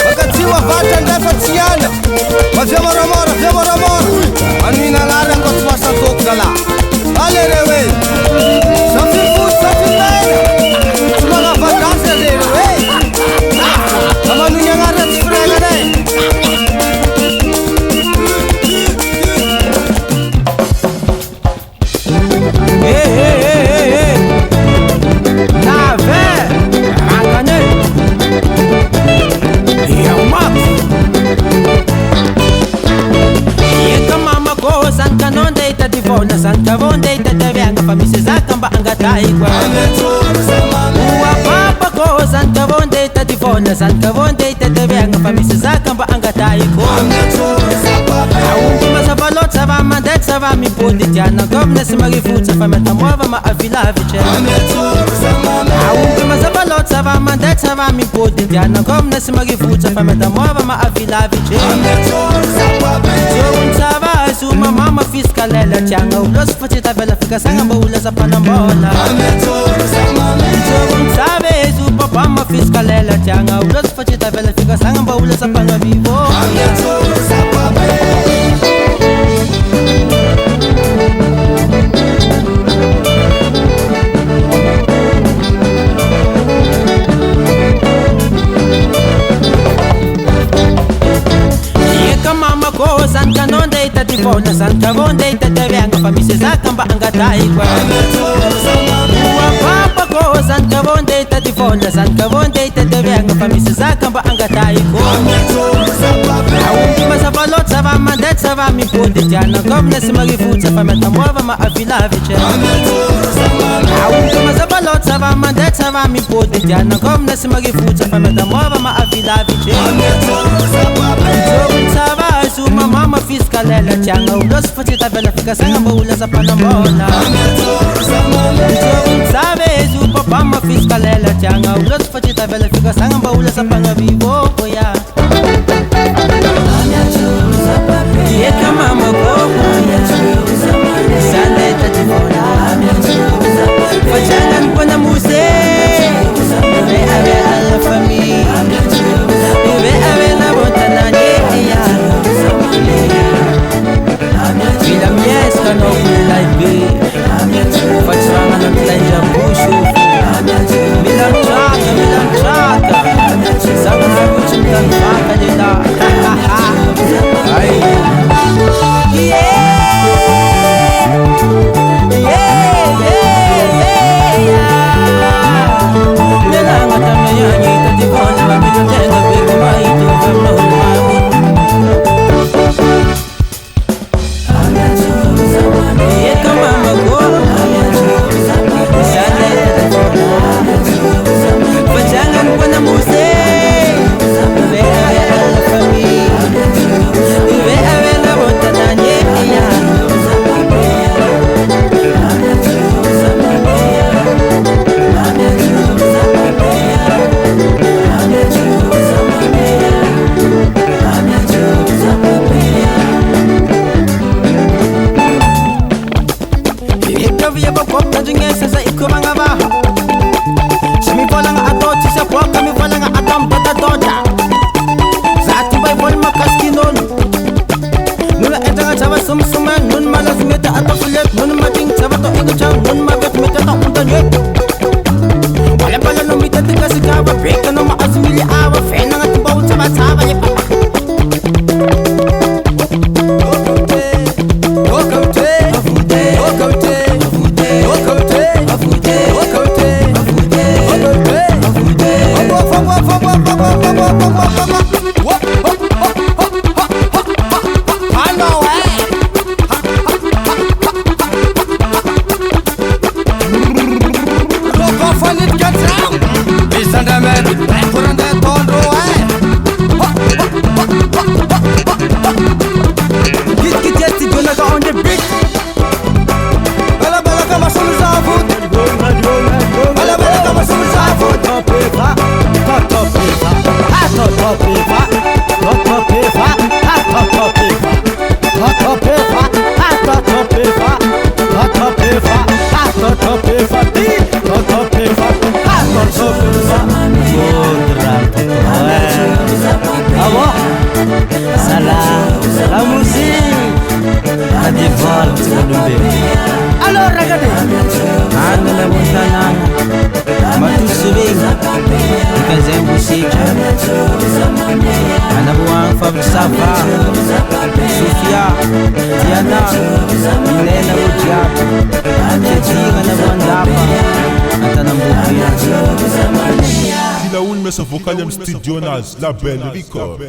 Vakatsiwa vatra ndrafa tsy iana Vavia moramora, via moramora Anina gn'ara anko tsy masatoko gala Ale re we Safir foot, safir mena Tsy mana vadasa re we Namaniny agnara tsy firegnane Santa vonde itatevianga fa misy zaka mba angataiko Ua papa ko santa vonde itativona Santa vonde itatevianga fa misy zaka mba angataiko Aomby mazavaloty sava mandeha sava mipody tiana Govna sy marifotsa fa metamova ma avilavitra Aomby mazavaloty sava mandeha sava mipody tiana Govna sy marifotsa fa metamova ma avilavitra Jogny sava Suma mama fiskalela tianga ulos fa tsy tavela fikasagna mba ula zapanambola Jogny sabe su papa ma fiskalela tianga ulos fa tsy tavela fikasagna mba ula zapana vivo Santa non deita di fona, Santa von deita te venga fa misy zaka mba angataiko Ua papa ko Santa von deita di fona, Santa von deita te venga fa misy zaka mba angataiko Aomby mazavaloty sava mandeha sava mipody tiana Govna sy marifotsa fa metamova ma avilavitra Aomby mazavaloty sava mandeha sava mipody tiana Govna sy marifotsa fa metamova ma avilavitra Jogny sava Suma mama fiskalela tianga ulos fa tsy tavela fikasagna mba ula zapanambola Jogny sabe su papa ma fiskalela tianga ulos fa tsy tavela fikasagna mba ula zapana vivo ya Eka mama gogo Sandeta tivona Fajanga mpona muse Ube ave alla famille Ube ave na botanane Vida miesca no kulay be Fatsanga na kulay jambushu Milang chaka Sanga na kuchimtan maka nila Ay Nilanga tamayani tativona Mamitotenga bego maito Kamno mami Alors regardez, Angela Montana, Matu Seving, Ikazembu Sika, Anabuang Fab Sava, Sofia, Diana, Milena Ujak, Chetinga Nabuandapa, Atanambukia. Kila un mesa vocaliam studionas la belle record.